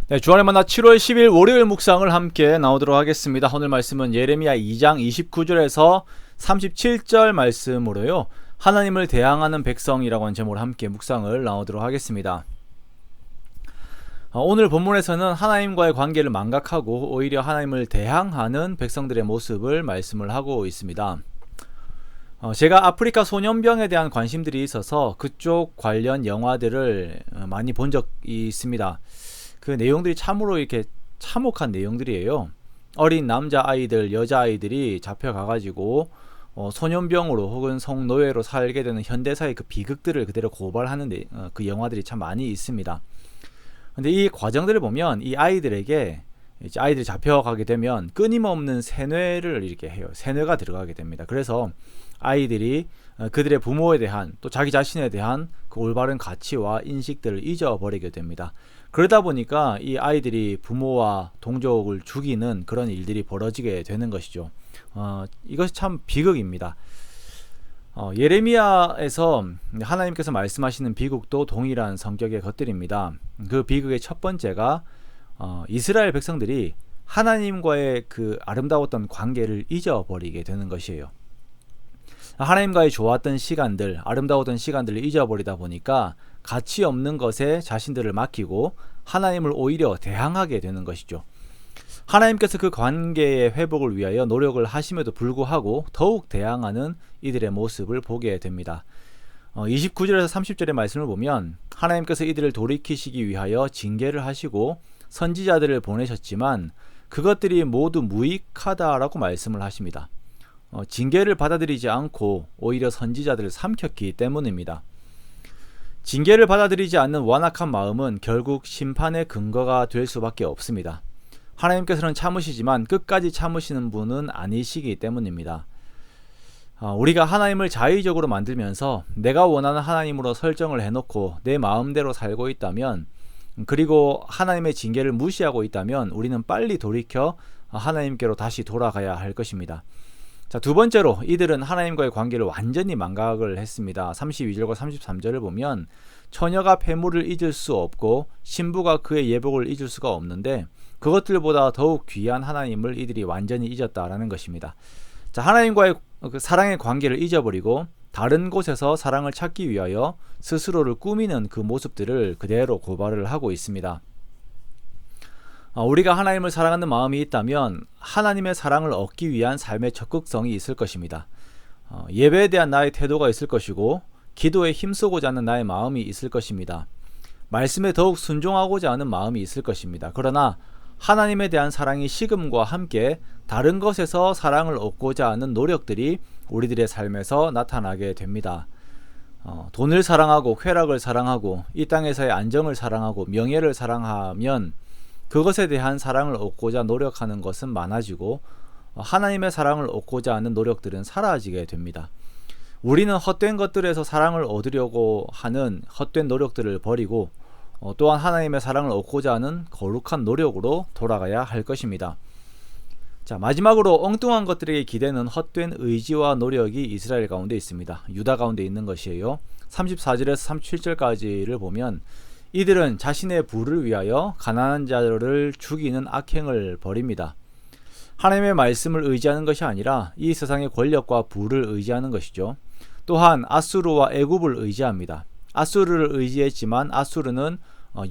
네, 주안의 만나 7월 10일 월요일 묵상을 함께 나오도록 하겠습니다. 오늘 말씀은 예레미야 2장 29절에서 37절 말씀으로요. 하나님을 대항하는 백성이라고 하는 제목으로 함께 묵상을 나오도록 하겠습니다. 오늘 본문에서는 하나님과의 관계를 망각하고 오히려 하나님을 대항하는 백성들의 모습을 말씀을 하고 있습니다. 제가 아프리카 소년병에 대한 관심들이 있어서 그쪽 관련 영화들을 많이 본 적이 있습니다. 그 내용들이 참으로 이렇게 참혹한 내용들이에요. 어린 남자아이들, 여자아이들이 잡혀가가지고 소년병으로 혹은 성노예로 살게 되는 현대사의 그 비극들을 그대로 고발하는 그 영화들이 참 많이 있습니다. 근데 이 과정들을 보면 이 아이들에게 이제 아이들이 잡혀가게 되면 끊임없는 세뇌를 이렇게 해요. 세뇌가 들어가게 됩니다. 그래서 아이들이 그들의 부모에 대한 또 자기 자신에 대한 그 올바른 가치와 인식들을 잊어버리게 됩니다. 그러다 보니까 이 아이들이 부모와 동족을 죽이는 그런 일들이 벌어지게 되는 것이죠. 이것이 참 비극입니다. 예레미야에서 하나님께서 말씀하시는 비극도 동일한 성격의 것들입니다. 그 비극의 첫 번째가 이스라엘 백성들이 하나님과의 그 아름다웠던 관계를 잊어버리게 되는 것이에요. 하나님과의 좋았던 시간들, 아름다웠던 시간들을 잊어버리다 보니까 가치 없는 것에 자신들을 맡기고 하나님을 오히려 대항하게 되는 것이죠. 하나님께서 그 관계의 회복을 위하여 노력을 하심에도 불구하고 더욱 대항하는 이들의 모습을 보게 됩니다. 29절에서 30절의 말씀을 보면 하나님께서 이들을 돌이키시기 위하여 징계를 하시고 선지자들을 보내셨지만 그것들이 모두 무익하다라고 말씀을 하십니다. 징계를 받아들이지 않고 오히려 선지자들을 삼켰기 때문입니다. 징계를 받아들이지 않는 완악한 마음은 결국 심판의 근거가 될 수밖에 없습니다. 하나님께서는 참으시지만 끝까지 참으시는 분은 아니시기 때문입니다. 우리가 하나님을 자의적으로 만들면서 내가 원하는 하나님으로 설정을 해놓고 내 마음대로 살고 있다면, 그리고 하나님의 징계를 무시하고 있다면 우리는 빨리 돌이켜 하나님께로 다시 돌아가야 할 것입니다. 자, 두 번째로 이들은 하나님과의 관계를 완전히 망각을 했습니다. 32절과 33절을 보면 처녀가 폐물을 잊을 수 없고 신부가 그의 예복을 잊을 수가 없는데 그것들보다 더욱 귀한 하나님을 이들이 완전히 잊었다라는 것입니다. 자, 하나님과의 그 사랑의 관계를 잊어버리고 다른 곳에서 사랑을 찾기 위하여 스스로를 꾸미는 그 모습들을 그대로 고발을 하고 있습니다. 우리가 하나님을 사랑하는 마음이 있다면 하나님의 사랑을 얻기 위한 삶의 적극성이 있을 것입니다. 예배에 대한 나의 태도가 있을 것이고 기도에 힘쓰고자 하는 나의 마음이 있을 것입니다. 말씀에 더욱 순종하고자 하는 마음이 있을 것입니다. 그러나 하나님에 대한 사랑이 식음과 함께 다른 것에서 사랑을 얻고자 하는 노력들이 우리들의 삶에서 나타나게 됩니다. 돈을 사랑하고 쾌락을 사랑하고 이 땅에서의 안정을 사랑하고 명예를 사랑하면 그것에 대한 사랑을 얻고자 노력하는 것은 많아지고 하나님의 사랑을 얻고자 하는 노력들은 사라지게 됩니다. 우리는 헛된 것들에서 사랑을 얻으려고 하는 헛된 노력들을 버리고 또한 하나님의 사랑을 얻고자 하는 거룩한 노력으로 돌아가야 할 것입니다. 자, 마지막으로 엉뚱한 것들에게 기대는 헛된 의지와 노력이 이스라엘 가운데 있습니다. 유다 가운데 있는 것이에요. 34절에서 37절까지를 보면 이들은 자신의 부를 위하여 가난한 자를 죽이는 악행을 벌입니다. 하나님의 말씀을 의지하는 것이 아니라 이 세상의 권력과 부를 의지하는 것이죠. 또한 아수르와 애굽을 의지합니다. 아수르를 의지했지만 아수르는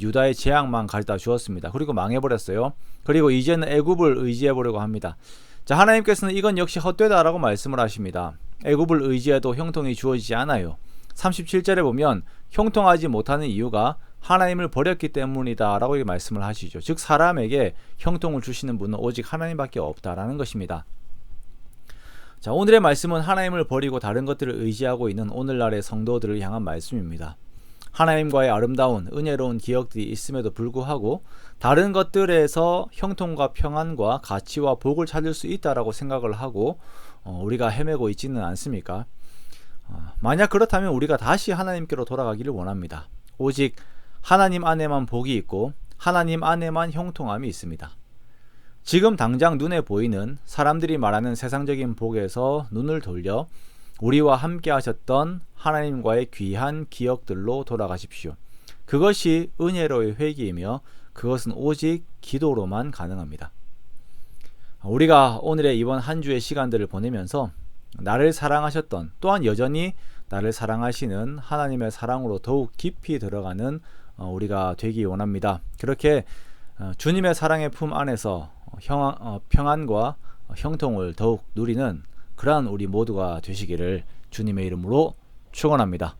유다의 재앙만 가져다 주었습니다. 그리고 망해버렸어요. 그리고 이제는 애굽을 의지해보려고 합니다. 자, 하나님께서는 이건 역시 헛되다라고 말씀을 하십니다. 애굽을 의지해도 형통이 주어지지 않아요. 37절에 보면 형통하지 못하는 이유가 하나님을 버렸기 때문이다 라고 말씀을 하시죠. 즉 사람에게 형통을 주시는 분은 오직 하나님밖에 없다라는 것입니다. 자, 오늘의 말씀은 하나님을 버리고 다른 것들을 의지하고 있는 오늘날의 성도들을 향한 말씀입니다. 하나님과의 아름다운 은혜로운 기억들이 있음에도 불구하고 다른 것들에서 형통과 평안과 가치와 복을 찾을 수 있다라고 생각을 하고 우리가 헤매고 있지는 않습니까? 만약 그렇다면 우리가 다시 하나님께로 돌아가기를 원합니다. 오직 하나님 안에만 복이 있고 하나님 안에만 형통함이 있습니다. 지금 당장 눈에 보이는 사람들이 말하는 세상적인 복에서 눈을 돌려 우리와 함께 하셨던 하나님과의 귀한 기억들로 돌아가십시오. 그것이 은혜로의 회개이며 그것은 오직 기도로만 가능합니다. 우리가 오늘의 이번 한 주의 시간들을 보내면서 나를 사랑하셨던, 또한 여전히 나를 사랑하시는 하나님의 사랑으로 더욱 깊이 들어가는 우리가 되기 원합니다. 그렇게 주님의 사랑의 품 안에서 평안과 형통을 더욱 누리는 그러한 우리 모두가 되시기를 주님의 이름으로 축원합니다.